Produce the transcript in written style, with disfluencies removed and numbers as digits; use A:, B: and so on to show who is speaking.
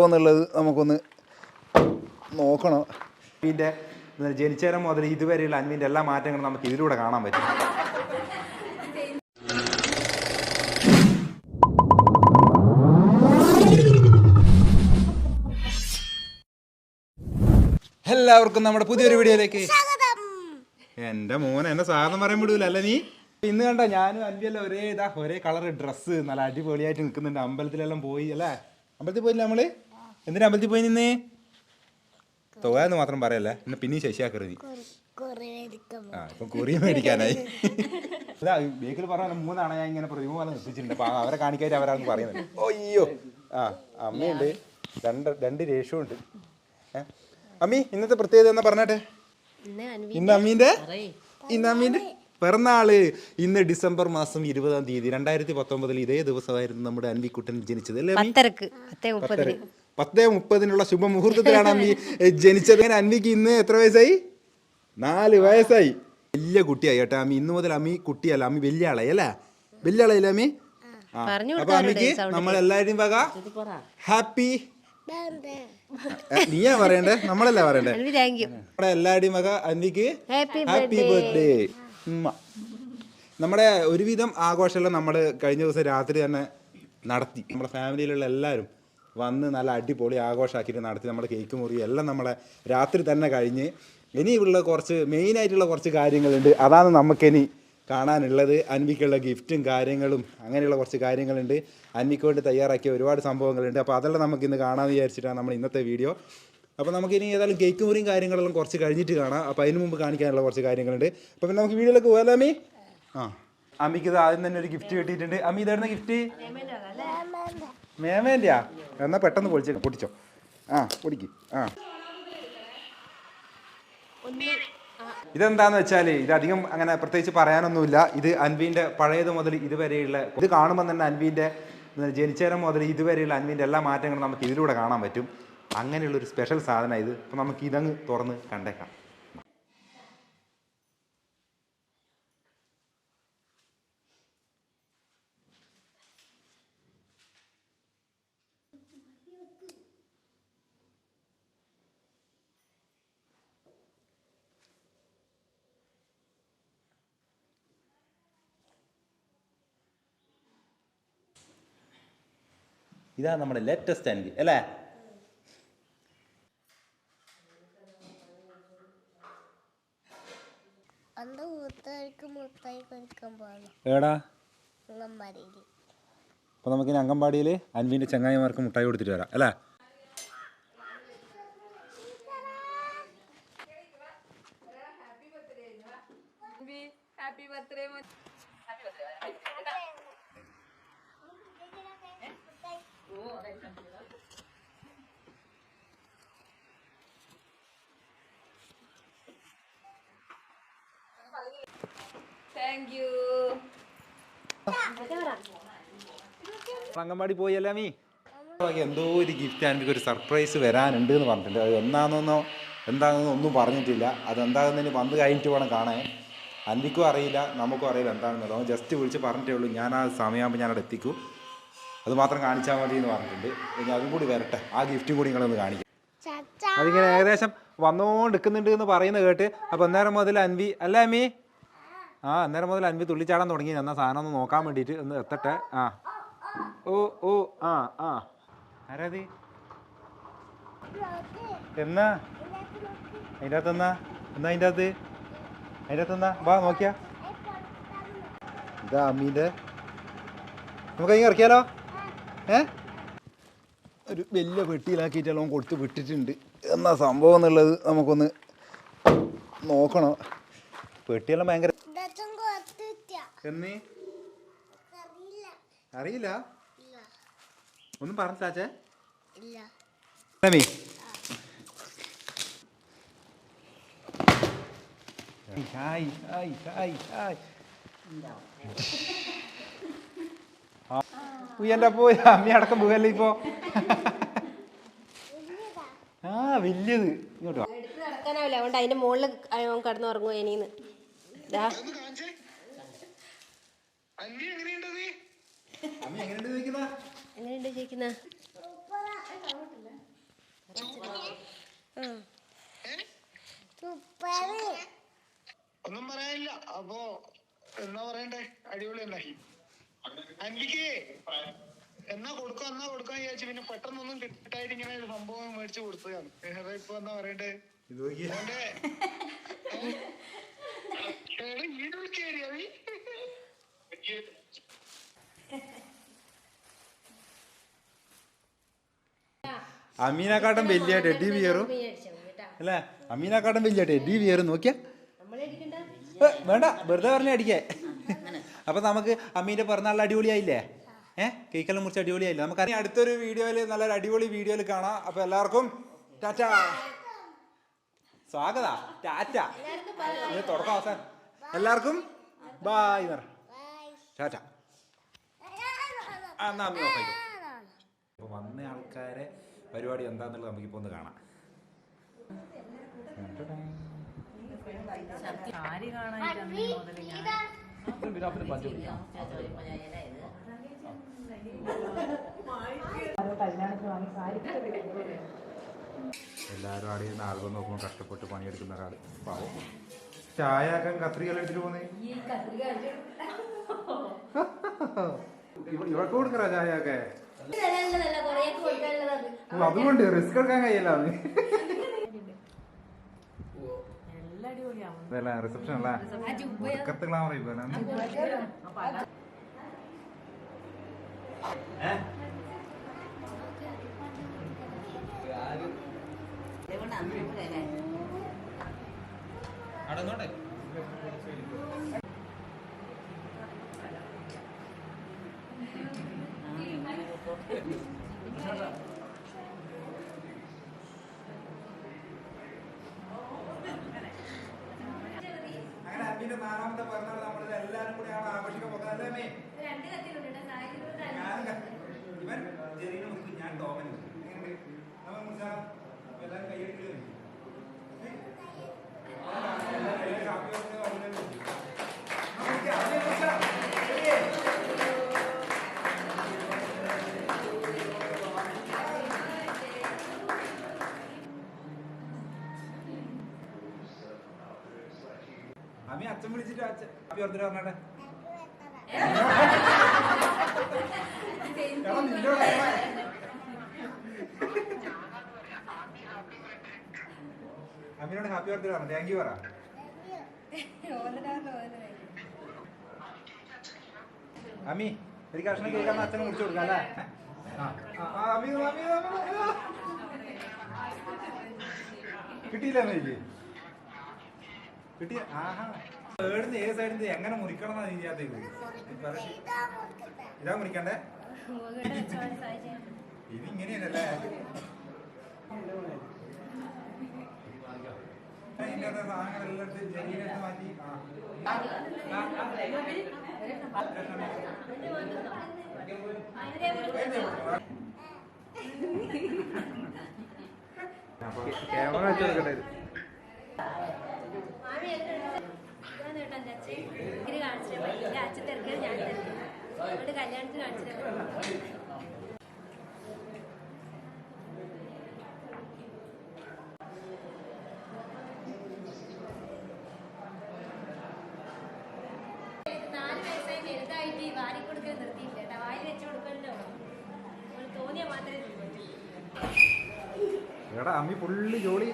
A: സംഭവം എന്നുള്ളത് നമുക്കൊന്ന് നോക്കണം. അൻവിൻ്റെ ജനിച്ചേരം മുതൽ ഇതുവരെയുള്ള അൻവിൻ്റെ എല്ലാ മാറ്റങ്ങളും നമുക്ക് ഇതിലൂടെ കാണാൻ പറ്റും. എല്ലാവർക്കും നമ്മുടെ പുതിയൊരു വീഡിയോയിലേക്ക് എൻ്റെ മോനെ എന്നെ സാധനം പറയാൻ വിടൂല അല്ല നീ. ഇന്ന് കണ്ട ഞാനും അൻവിയെല്ലാം ഒരേ കളർ ഡ്രസ്സ് നല്ല അടിപൊളിയായിട്ട് നിൽക്കുന്നുണ്ട്. അമ്പലത്തിലെല്ലാം പോയി അല്ലേ? അമ്പലത്തിൽ പോയില്ല നമ്മള്? എന്തിനാ അമ്പലത്തിൽ പോയി നിന്നേ? തോയാന്ന് മാത്രം പറയല്ലേ, പിന്നെ പിന്നെയും ശശിയാക്കരുത്. ഇപ്പം കുറി മേടിക്കാനായി. അല്ല ബേക്കിൽ പറഞ്ഞ 3 തവണ ഞാൻ ഇങ്ങനെ പ്രതിമ പോലെ നിർത്തിച്ചിട്ടുണ്ട്. അപ്പൊ അവരെ കാണിക്കായിട്ട് അവരാണെന്ന് പറയുന്നത്. അയ്യോ അമ്മയുണ്ട്, രണ്ട് രേഷുണ്ട്. അമ്മി ഇന്നത്തെ പ്രത്യേകത എന്നാ പറഞ്ഞാട്ടെ? ഇന്ന് അമ്മീന്റെ പിറന്നാള്. ഇന്ന് ഡിസംബർ മാസം 20-ാം തീയതി 2019 ഇതേ ദിവസമായിരുന്നു നമ്മുടെ അൻവിക്കുട്ടൻ ജനിച്ചത് അല്ലേ? 10:30 ശുഭമുഹൂർത്തത്തിലാണ് അമ്മി ജനിച്ചത്. അൻവിക്ക് ഇന്ന് എത്ര വയസ്സായി? 4 വയസ്സായി. വലിയ കുട്ടിയായി കേട്ടോ അമ്മി. ഇന്ന് മുതൽ അമ്മി കുട്ടിയല്ല, അമ്മി വലിയ ആളായി അല്ലേ? വലിയ ആളായില്ലേ അമ്മി? അപ്പൊ അമ്മിക്ക് നമ്മളെല്ലാവരുടെയും വക ഹാപ്പി. നീയാ പറയണ്ടേ, നമ്മളല്ല പറയണ്ടേ? നമ്മുടെ എല്ലാവരുടെയും വക അൻവിക്ക് ഹാപ്പി ബർത്ത്ഡേ. നമ്മുടെ ഒരുവിധം ആഘോഷമെല്ലാം നമ്മൾ കഴിഞ്ഞ ദിവസം രാത്രി തന്നെ നടത്തി. നമ്മുടെ ഫാമിലിയിലുള്ള എല്ലാവരും വന്ന് നല്ല അടിപൊളി ആഘോഷമാക്കിയിട്ട് നടത്തി. നമ്മുടെ കേക്ക് മുറി എല്ലാം നമ്മളെ രാത്രി തന്നെ കഴിഞ്ഞ് ഇനിയുള്ള കുറച്ച് മെയിനായിട്ടുള്ള കുറച്ച് കാര്യങ്ങളുണ്ട്. അതാണ് നമുക്കിനി കാണാനുള്ളത്. അൻവിക്കുള്ള ഗിഫ്റ്റും കാര്യങ്ങളും അങ്ങനെയുള്ള കുറച്ച് കാര്യങ്ങളുണ്ട്. അൻവിക്ക് വേണ്ടി തയ്യാറാക്കിയ ഒരുപാട് സംഭവങ്ങളുണ്ട്. അപ്പോൾ അതെല്ലാം നമുക്കിന്ന് കാണാമെന്ന് വിചാരിച്ചിട്ടാണ് നമ്മൾ ഇന്നത്തെ വീഡിയോ. അപ്പോൾ നമുക്കിനി ഏതായാലും കേക്ക് മുറിയും കാര്യങ്ങളെല്ലാം കുറച്ച് കഴിഞ്ഞിട്ട് കാണാം. അപ്പോൾ അതിന് മുമ്പ് കാണിക്കാനുള്ള കുറച്ച് കാര്യങ്ങളുണ്ട്. അപ്പോൾ പിന്നെ നമുക്ക് വീഡിയോയിലേക്ക് പോകാമല്ലോ അമ്മി? അമ്മിക്ക് ഇത് ആദ്യം തന്നെ ഒരു ഗിഫ്റ്റ് കിട്ടിയിട്ടുണ്ട്. അമ്മി ഇതായിരുന്നു ഗിഫ്റ്റ്? മേമേൻ്റെയാ? എന്നാൽ പെട്ടെന്ന് പൊട്ടിച്ചോ. പൊടിക്ക്. ഇതെന്താന്ന് വെച്ചാൽ ഇതധികം അങ്ങനെ പ്രത്യേകിച്ച് പറയാനൊന്നുമില്ല. ഇത് അൻവിൻ്റെ പഴയത് മുതൽ ഇതുവരെയുള്ള, ഇത് കാണുമ്പോൾ തന്നെ അൻവിൻ്റെ ജനിച്ചേരം മുതൽ ഇതുവരെയുള്ള അൻവിൻ്റെ എല്ലാ മാറ്റങ്ങളും നമുക്ക് ഇതിലൂടെ കാണാൻ പറ്റും. അങ്ങനെയുള്ളൊരു സ്പെഷ്യൽ സാധനം ഇത്. അപ്പോൾ നമുക്ക് ഇതങ്ങ് തുറന്ന് കണ്ടേക്കാം. ഇതാണ് നമ്മുടെ ലേറ്റസ്റ്റ് അൻവി അല്ലേ? എടാ അപ്പൊ നമുക്കിനി അംഗൻവാടിയിൽ അൻവിന്റെ ചങ്ങായിമാർക്ക് മുട്ടായി കൊടുത്തിട്ട് വരാം അല്ലേ? അംഗൻവാടി പോയല്ലേ മീ? എന്തോ ഒരു ഗിഫ്റ്റ് എനിക്ക് ഒരു സർപ്രൈസ് വരാനുണ്ട് എന്ന് പറഞ്ഞിട്ടുണ്ട്. അത് എന്താണെന്നോ ഒന്നും പറഞ്ഞിട്ടില്ല. അതെന്താണെന്ന് വന്ന് കഴിഞ്ഞിട്ട് വേണം കാണാൻ. അൻവിക്കും അറിയില്ല, നമുക്കും അറിയില്ല എന്താണെന്നുള്ളത്. അവൻ ജസ്റ്റ് വിളിച്ച് പറഞ്ഞിട്ടേ ഉള്ളൂ. ഞാൻ ആ സമയമാകുമ്പോൾ ഞാനവിടെ എത്തിക്കും, അത് മാത്രം കാണിച്ചാൽ മതി എന്ന് പറഞ്ഞിട്ടുണ്ട്. ഇനി അതും കൂടി വരട്ടെ, ആ ഗിഫ്റ്റും കൂടി നിങ്ങളൊന്ന് കാണിക്കും. അതിങ്ങനെ ഏകദേശം വന്നുകൊണ്ടിരിക്കുന്നുണ്ട് എന്ന് പറയുന്നത് കേട്ട്. അപ്പോൾ അന്നേരം മുതൽ അൻവി അല്ലേ അമ്മി? അന്നേരം മുതൽ അൻവി തുള്ളിച്ചാടാൻ തുടങ്ങി. എന്നാൽ സാധനം ഒന്ന് നോക്കാൻ വേണ്ടിയിട്ട് ഒന്ന് എത്തട്ടെ. ആരാത്? എന്നാ അതിൻ്റെ അകത്ത് അതിൻ്റെ അകത്ത് വാ നോക്കിയാ. ഇതാ അമ്മീൻ്റെ. നമുക്ക് അതിന് ഇറക്കിയാലോ? ഒരു വലിയ പെട്ടിയിലാക്കിയിട്ടെല്ലാം കൊടുത്ത് വിട്ടിട്ടുണ്ട്. എന്നാ സംഭവം എന്നുള്ളത് നമുക്കൊന്ന് നോക്കണം. പെട്ടിയെല്ലാം ഭയങ്കര എന്നീ അറിയില്ല. ഒന്നും പറഞ്ഞാച്ചേ? എന്റെ പോയി അമ്മി അടക്കം പോകല്ലേ ഇപ്പൊ? വലിയത് ഇങ്ങോട്ടോ നടക്കാനാവില്ല. അതുകൊണ്ട് അതിന്റെ മുകളിൽ കിടന്നുറങ്ങും. ഇനിന്ന് എങ്ങനെയുണ്ട് ചോദിക്കുന്ന
B: ഒന്നും പറയാനില്ല. അപ്പൊ എന്നാ പറയണ്ടേ? അടിപൊളി ഉണ്ടായി. എനിക്ക് എന്നാ കൊടുക്കാൻ വിചാരിച്ചു. പിന്നെ പെട്ടെന്നൊന്നും കിട്ടായിട്ട് ഇങ്ങനെ ഒരു സംഭവം മേടിച്ചു കൊടുത്തതാണ്. ഇപ്പൊ എന്നാ പറയണ്ടേ?
A: അമീനെക്കാട്ടും വലിയ ടെഡി ബിയറും അല്ലേ? അമീനെക്കാട്ടും വലിയ ടെഡി ബിയറും നോക്കിയാ വേണ്ട, വെറുതെ പറഞ്ഞ അടിക്കേ. അപ്പൊ നമുക്ക് അമ്മീന്റെ പിറന്നാളിൽ അടിപൊളിയായില്ലേ? കേക്കെല്ലാം മുറിച്ച് അടിപൊളിയായില്ലേ? നമുക്ക് അടുത്തൊരു വീഡിയോയിൽ നല്ലൊരു അടിപൊളി വീഡിയോയിൽ കാണാം. അപ്പൊ എല്ലാവർക്കും ടാറ്റ, സ്വാഗത, ടാറ്റ, തുടക്കം അവസാനം എല്ലാവർക്കും ബായ് പറ, ടാറ്റ. എന്നാ അമ്മ ഓഫായിക്കോ. അപ്പൊ വന്ന ആൾക്കാരെ പരിപാടി എന്താന്നുള്ളത് നമുക്കിപ്പോ ഒന്ന് കാണാം. എല്ലാരും ആടെ നിന്ന് ആളുകൾ നോക്കുമ്പോൾ കഷ്ടപ്പെട്ട് പണിയെടുക്കുന്ന ഒരാള് പാവം. ചായ ആക്കാൻ കത്രിക എടുത്തിട്ട് പോന്നേ. ഇവർക്ക് കൊടുക്കറ ചായ ഒക്കെ? അതുകൊണ്ട് റിസ്ക് എടുക്കാൻ കഴിയല്ലാന്ന്. റിസപ്ഷൻ അല്ല, ഒടുക്കത്തെ ഗ്ലാമർ ഇപ്പൊ. അടങ്ങോട്ടെ. അങ്ങനെ അമ്മീന്റെ നാലാമത്തെ പിറന്നാൾ നമ്മൾ എല്ലാരും കൂടി ആഘോഷിക്കാൻ പോകുന്നതല്ലേ? ഇവൻ ജെറീനെ മുറിക്കും, ഞാൻ ടോമനെ എല്ലാരും കൈയ്യടിക്കുക. അമ്മി അച്ഛൻ വിളിച്ചിട്ട് അച്ഛൻ അപ്പി ഓർത്തിട്ട് പറഞ്ഞേ. അമ്മീനോട് ഹാപ്പി ബർത്ത്ഡേ പറഞ്ഞു. താങ്ക് യു പറ. അമ്മി ഒരു കഷ്ണം കേൾക്കാൻ അച്ഛനെ മുറിച്ചു കൊടുക്കാം അല്ലേ? കിട്ടിയില്ല എനിക്ക് കിട്ടിയ. ആഹാ, ഏടുന്ന് ഏത് സൈഡിൽ എങ്ങനെ മുറിക്കണം എന്നാ ചെയ്യാത്തേക്ക്. ഇതാ മുറിക്കണ്ടേ? ഇത് ഇങ്ങനെയല്ലേ? സാധനങ്ങളെല്ലാം ജെറീനെടുത്ത് മാറ്റി. ക്യാമറ വെച്ച് കൊടുക്കണ്ടേ?
C: അച്ഛൻ തിരക്കാൻ ഞാൻ തിരക്കാം. കല്യാണത്തിന് കാണിച്ചു. വാരി കൊടുക്കാൻ നിർത്തിയില്ല, വാരി വെച്ചു കൊടുക്കല്ലോ. തോന്നിയാ മാത്രമേ
A: എടാ അമ്മി ഫുള്ള് ജോളി.